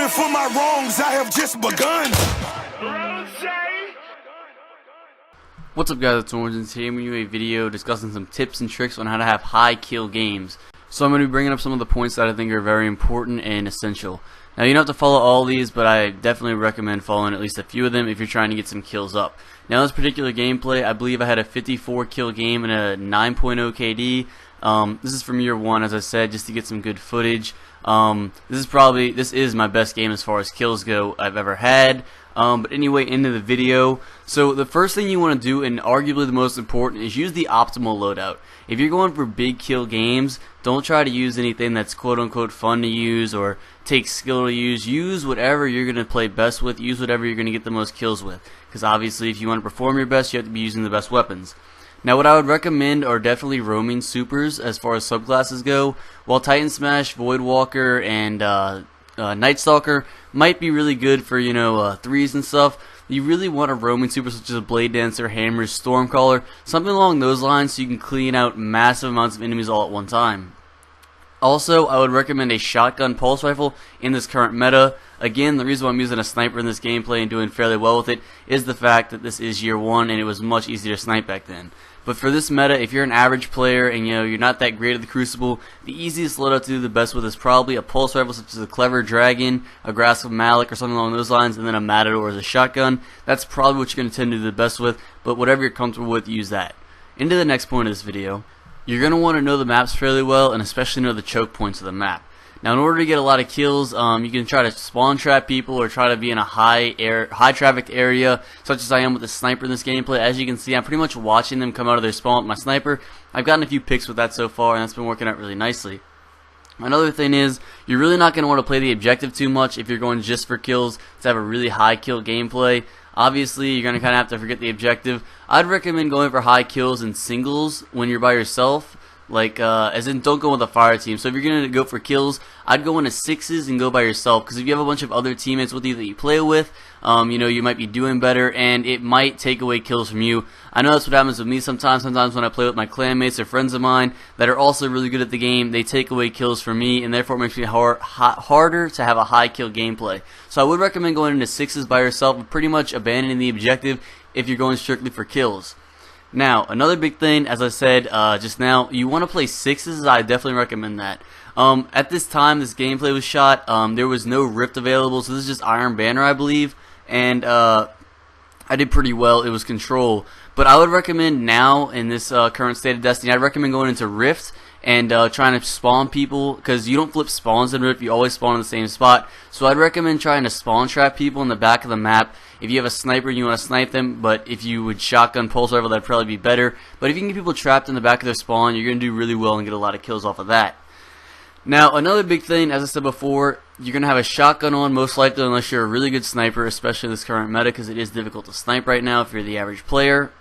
Atonement for my wrongs, I have just begun. What's up guys, it's Orange, and today I'm bringing you a video discussing some tips and tricks on how to have high kill games. So I'm going to be bringing up some of the points that I think are very important and essential. Now you don't have to follow all these, but I definitely recommend following at least a few of them if you're trying to get some kills up. Now this particular gameplay, I believe I had a 54 kill game and a 9.0 KD. This is from year one, as I said, just to get some good footage. This is my best game as far as kills go I've ever had. But anyway, into the video. So the first thing you want to do, and arguably the most important, is use the optimal loadout. If you're going for big kill games, don't try to use anything that's quote-unquote fun to use or takes skill to use. Use whatever you're going to play best with. Use whatever you're going to get the most kills with. Because obviously if you want to perform your best, you have to be using the best weapons. Now what I would recommend are definitely roaming supers as far as subclasses go. While Titan Smash, Voidwalker, and Night Stalker might be really good for, threes and stuff, you really want a roaming super such as a Blade Dancer, Hammer, Stormcaller, something along those lines so you can clean out massive amounts of enemies all at one time. Also, I would recommend a shotgun pulse rifle in this current meta. Again, the reason why I'm using a sniper in this gameplay and doing fairly well with it is the fact that this is year one and it was much easier to snipe back then. But for this meta, if you're an average player and you're not that great at the Crucible, the easiest loadout to do the best with is probably a pulse rifle such as a Clever Dragon, a Grasp of Malik, or something along those lines, and then a Matador as a shotgun. That's probably what you're going to tend to do the best with, but whatever you're comfortable with, use that. Into the next point of this video. You're going to want to know the maps fairly well, and especially know the choke points of the map. Now, in order to get a lot of kills, you can try to spawn trap people or try to be in a high trafficked area, such as I am with the sniper in this gameplay. As you can see, I'm pretty much watching them come out of their spawn with my sniper. I've gotten a few picks with that so far, and that's been working out really nicely. Another thing is, you're really not going to want to play the objective too much if you're going just for kills to have a really high kill gameplay. Obviously, you're going to kind of have to forget the objective. I'd recommend going for high kills in singles when you're by yourself. As in, don't go with a fire team. So if you're going to go for kills, I'd go into sixes and go by yourself. Because if you have a bunch of other teammates with you that you play with, you might be doing better, and it might take away kills from you. I know that's what happens with me sometimes. Sometimes when I play with my clanmates or friends of mine that are also really good at the game, they take away kills from me, and therefore it makes me harder to have a high kill gameplay. So I would recommend going into sixes by yourself and pretty much abandoning the objective if you're going strictly for kills. Now, another big thing, as I said just now, you want to play sixes. I definitely recommend that. At this time, this gameplay was shot, there was no Rift available, so this is just Iron Banner, I believe, and I did pretty well. It was Control. But I would recommend now, in this current state of Destiny, I'd recommend going into Rift and trying to spawn people, because you don't flip spawns in Rift, you always spawn in the same spot. So I'd recommend trying to spawn trap people in the back of the map. If you have a sniper and you want to snipe them, but if you would shotgun pulse rifle, that'd probably be better. But if you can get people trapped in the back of their spawn, you're going to do really well and get a lot of kills off of that. Now, another big thing, as I said before, you're going to have a shotgun on, most likely, unless you're a really good sniper, especially in this current meta, because it is difficult to snipe right now if you're the average player.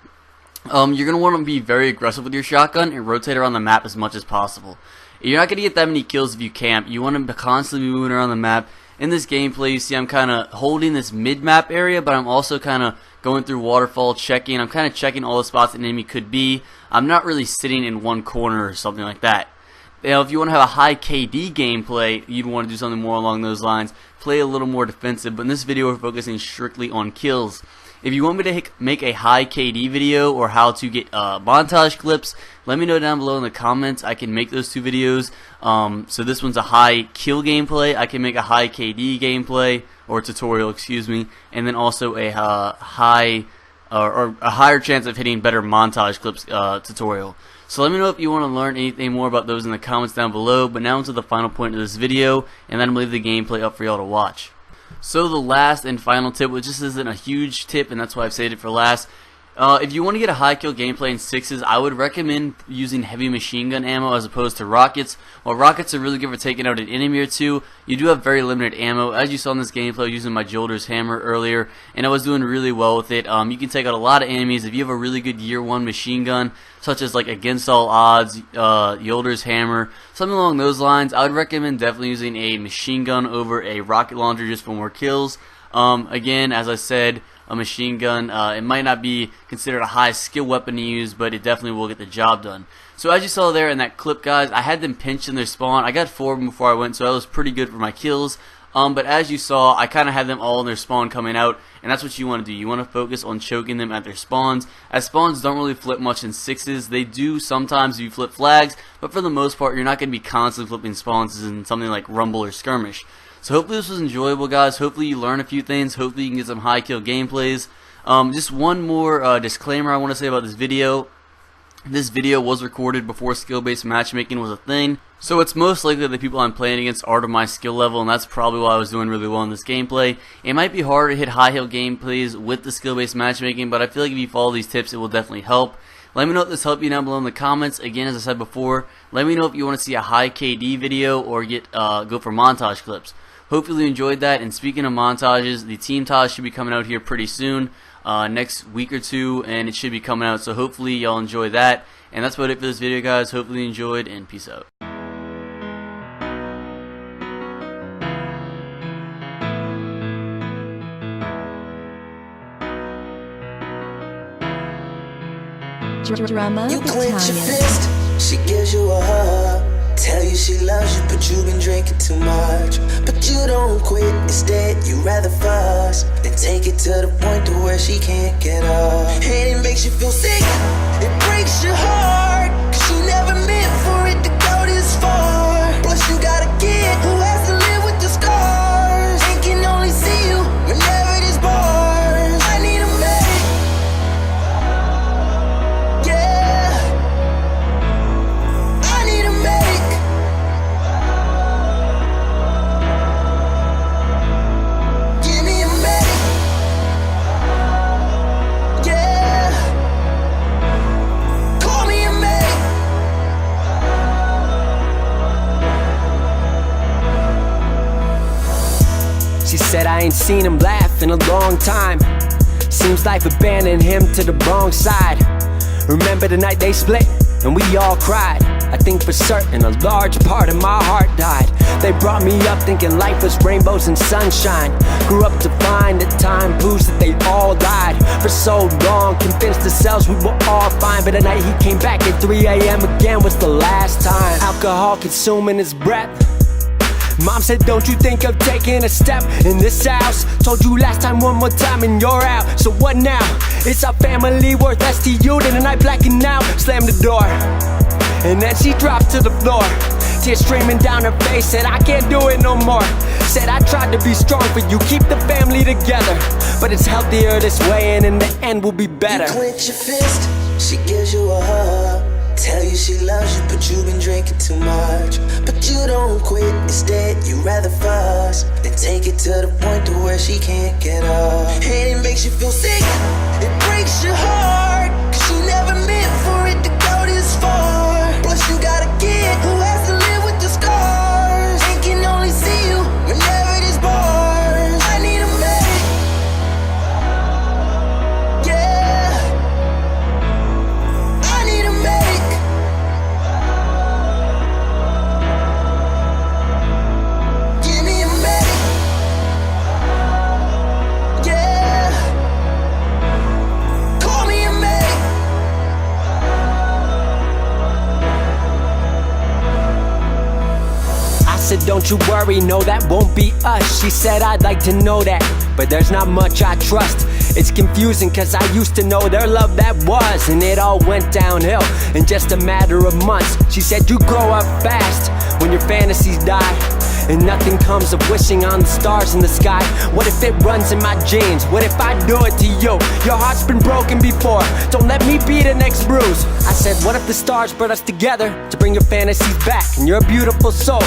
You're going to want to be very aggressive with your shotgun and rotate around the map as much as possible. You're not going to get that many kills if you camp. You want to constantly be moving around the map. In this gameplay, you see I'm kind of holding this mid-map area, but I'm also kind of going through waterfall, checking. I'm kind of checking all the spots an enemy could be. I'm not really sitting in one corner or something like that. Now, if you want to have a high KD gameplay, you'd want to do something more along those lines. Play a little more defensive, but in this video we're focusing strictly on kills. If you want me to make a high KD video or how to get montage clips, let me know down below in the comments. I can make those two videos. So this one's a high kill gameplay. I can make a high KD gameplay or tutorial, excuse me, and then also a higher chance of hitting better montage clips tutorial. So let me know if you want to learn anything more about those in the comments down below. But now into the final point of this video, and then I'm going to leave the gameplay up for y'all to watch. So the last and final tip, which just isn't a huge tip, and that's why I've saved it for last. If you want to get a high kill gameplay in sixes, I would recommend using heavy machine gun ammo as opposed to rockets. While rockets are really good for taking out an enemy or two, you do have very limited ammo. As you saw in this gameplay, using my Jolder's hammer earlier, and I was doing really well with it. You can take out a lot of enemies if you have a really good year one machine gun, such as like Against All Odds, Jolder's hammer, something along those lines. I would recommend definitely using a machine gun over a rocket launcher just for more kills. Again, as I said, a machine gun, it might not be considered a high skill weapon to use, but it definitely will get the job done. So as you saw there in that clip, guys, I had them pinched in their spawn. I got 4 of them before I went, so that was pretty good for my kills. But as you saw, I kind of had them all in their spawn coming out, and that's what you want to do. You want to focus on choking them at their spawns, as spawns don't really flip much in 6s. They do sometimes if you flip flags, but for the most part, you're not going to be constantly flipping spawns in something like Rumble or Skirmish. So hopefully this was enjoyable, guys. Hopefully you learn a few things. Hopefully you can get some high kill gameplays. Just one more disclaimer I want to say about this video. This video was recorded before skill-based matchmaking was a thing, so it's most likely that the people I'm playing against are to my skill level, and that's probably why I was doing really well in this gameplay. It might be hard to hit high hill gameplays with the skill-based matchmaking, but I feel like if you follow these tips, it will definitely help. Let me know if this helped you down below in the comments. Again, as I said before, let me know if you want to see a high KD video or go for montage clips. Hopefully you enjoyed that, and speaking of montages, the Team Taj should be coming out here pretty soon, next week or two, and it should be coming out, so hopefully y'all enjoy that. And that's about it for this video, guys. Hopefully you enjoyed, and peace out. Drama You clench your Battalion. fist, she gives you a hug. Tell you she loves you, but you've been drinking too much. But you don't quit, instead you rather fuss and take it to the point to where she can't get up. And it makes you feel sick, it breaks your heart, 'cause you never meant for it to go this far. Plus you got a kid who has to live with the scars and can only see you whenever there's bars. I need a medic, yeah, I need a medic. Give me a medic, yeah, call me a medic. She said I ain't seen him laugh in a long time. Seems life abandoned him to the wrong side. Remember the night they split and we all cried. I think for certain a large part of my heart died. They brought me up thinking life was rainbows and sunshine. Grew up to find that time proves that they all lied. For so long, convinced ourselves we were all fine. But the night he came back at 3 AM again was the last time. Alcohol consuming his breath. Mom said, don't you think of taking a step in this house? Told you last time one more time and you're out. So what now? Is our family worth less to you than a night blacking out? Slammed the door, and then she dropped to the floor. Tears streaming down her face, said I can't do it no more. Said I tried to be strong for you, keep the family together. But it's healthier this way, and in the end we'll be better. You clench your fist, she gives you a hug. Tell you she loves you, but you've been drinking too much. But you don't quit, instead you rather fuss and take it to the point to where she can't get up. And it makes you feel sick, it breaks your heart, 'cause you never meant for it to go this far. Plus you got a kid who has to live with the scars and can only see you whenever there's bars. I need a medic, yeah, I need a medic. Give me a medic, yeah, call me a medic. I said don't you worry, no that won't be us. She said I'd like to know that, but there's not much I trust. It's confusing cause I used to know their love that was, and it all went downhill in just a matter of months. She said you grow up fast when your fantasies die, and nothing comes of wishing on the stars in the sky. What if it runs in my genes? What if I do it to you? Your heart's been broken before, don't let me be the next bruise. I said what if the stars brought us together to bring your fantasies back, and you're a beautiful soul.